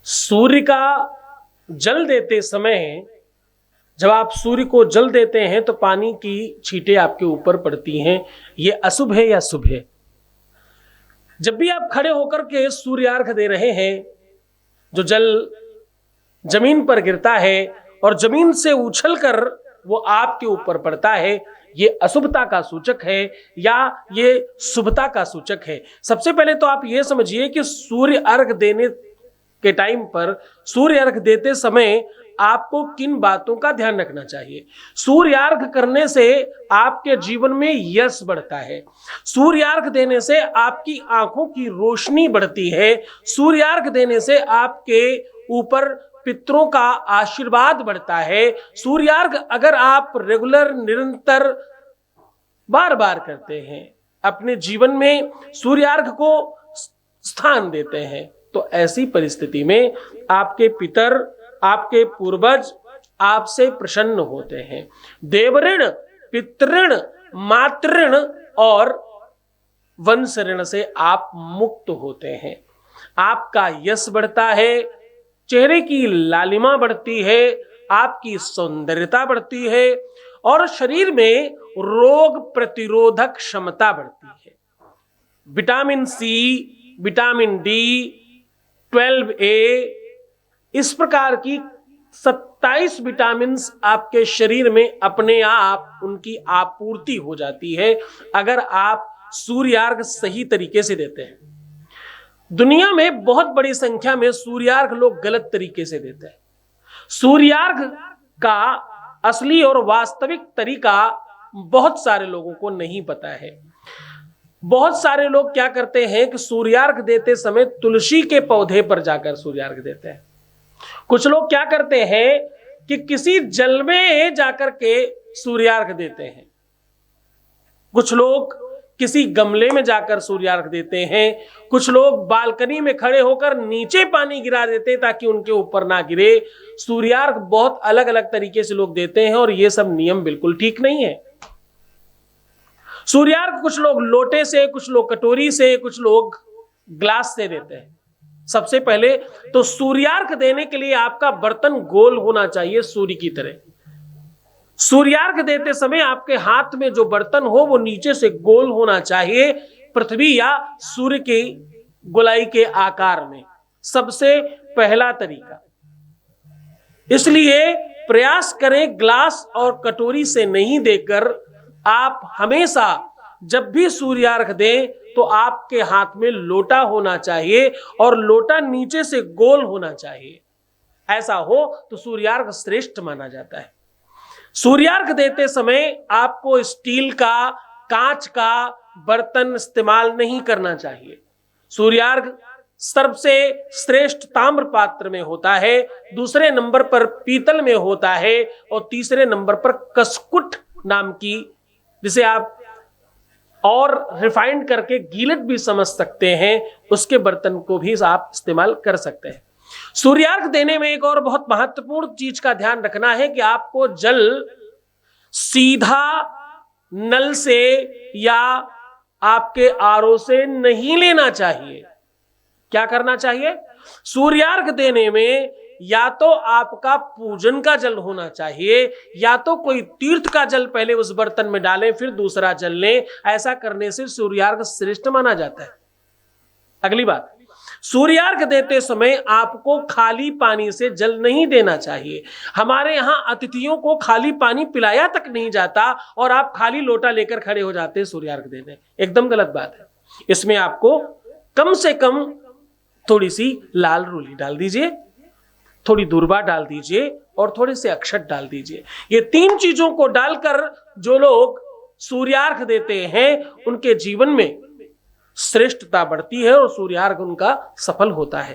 सूर्य का जल देते समय, जब आप सूर्य को जल देते हैं तो पानी की छींटें आपके ऊपर पड़ती हैं, ये अशुभ है या शुभ है? जब भी आप खड़े होकर के सूर्यार्घ दे रहे हैं, जो जल जमीन पर गिरता है और जमीन से उछलकर वो आपके ऊपर पड़ता है, ये अशुभता का सूचक है या ये शुभता का सूचक है? सबसे पहले तो आप ये समझिए कि सूर्य अर्घ देने के टाइम पर, सूर्य अर्घ देते समय आपको किन बातों का ध्यान रखना चाहिए। सूर्यार्घ करने से आपके जीवन में यश बढ़ता है, सूर्यार्घ देने से आपकी आंखों की रोशनी बढ़ती है, सूर्यार्घ देने से आपके ऊपर पितरों का आशीर्वाद बढ़ता है। सूर्यार्घ अगर आप रेगुलर, निरंतर, बार बार करते हैं, अपने जीवन में सूर्यार्घ को स्थान देते हैं, तो ऐसी परिस्थिति में आपके पितर, आपके पूर्वज आपसे प्रसन्न होते हैं। देवऋण, पितृण, मातृण और वंश ऋण से आप मुक्त होते हैं। आपका यश बढ़ता है, चेहरे की लालिमा बढ़ती है, आपकी सौंदर्यता बढ़ती है और शरीर में रोग प्रतिरोधक क्षमता बढ़ती है। Vitamin C, vitamin D, 12A, इस प्रकार की 27 विटामिन आपके शरीर में अपने आप उनकी आपूर्ति हो जाती है अगर आप सूर्यार्घ सही तरीके से देते हैं। दुनिया में बहुत बड़ी संख्या में सूर्यार्घ लोग गलत तरीके से देते हैं। सूर्यार्घ का असली और वास्तविक तरीका बहुत सारे लोगों को नहीं पता है। बहुत सारे लोग क्या करते हैं कि सूर्यार्घ देते समय तुलसी के पौधे पर जाकर सूर्यार्घ देते हैं। कुछ लोग क्या करते हैं कि किसी जल में जाकर के सूर्यार्घ देते हैं। कुछ लोग किसी गमले में जाकर सूर्यार्घ देते हैं। कुछ लोग बालकनी में खड़े होकर नीचे पानी गिरा देते हैं ताकि उनके ऊपर ना गिरे। सूर्यार्घ बहुत अलग अलग तरीके से लोग देते हैं और ये सब नियम बिल्कुल ठीक नहीं है। सूर्यार्घ कुछ लोग लोटे से, कुछ लोग कटोरी से, कुछ लोग ग्लास से देते हैं। सबसे पहले तो सूर्यार्घ देने के लिए आपका बर्तन गोल होना चाहिए, सूर्य की तरह। सूर्यार्घ देते समय आपके हाथ में जो बर्तन हो वो नीचे से गोल होना चाहिए, पृथ्वी या सूर्य की गोलाई के आकार में। सबसे पहला तरीका, इसलिए प्रयास करें ग्लास और कटोरी से नहीं देकर आप हमेशा जब भी सूर्यार्घ दें तो आपके हाथ में लोटा होना चाहिए और लोटा नीचे से गोल होना चाहिए। ऐसा हो तो सूर्यार्घ श्रेष्ठ माना जाता है। सूर्यार्घ देते समय आपको स्टील का, कांच का बर्तन इस्तेमाल नहीं करना चाहिए। सूर्यार्घ सबसे श्रेष्ठ ताम्र पात्र में होता है, दूसरे नंबर पर पीतल में होता है और तीसरे नंबर पर कसकुट नाम की, जिसे आप और रिफाइंड करके गीलट भी समझ सकते हैं, उसके बर्तन को भी आप इस्तेमाल कर सकते हैं। सूर्यार्घ देने में एक और बहुत महत्वपूर्ण चीज का ध्यान रखना है कि आपको जल सीधा नल से या आपके आरओ से नहीं लेना चाहिए। क्या करना चाहिए? सूर्यार्घ देने में या तो आपका पूजन का जल होना चाहिए या तो कोई तीर्थ का जल पहले उस बर्तन में डालें फिर दूसरा जल लें। ऐसा करने से सूर्यार्घ श्रेष्ठ माना जाता है। अगली बात, सूर्यार्घ देते समय आपको खाली पानी से जल नहीं देना चाहिए। हमारे यहां अतिथियों को खाली पानी पिलाया तक नहीं जाता और आप खाली लोटा लेकर खड़े हो जाते हैं सूर्यार्घ देने। एकदम गलत बात है। इसमें आपको कम से कम थोड़ी सी लाल रूली डाल दीजिए, थोड़ी दूर्वा डाल दीजिए और थोड़े से अक्षत डाल दीजिए। ये 3 चीजों को डालकर जो लोग सूर्यार्घ देते हैं उनके जीवन में श्रेष्ठता बढ़ती है और सूर्यार्घ उनका सफल होता है।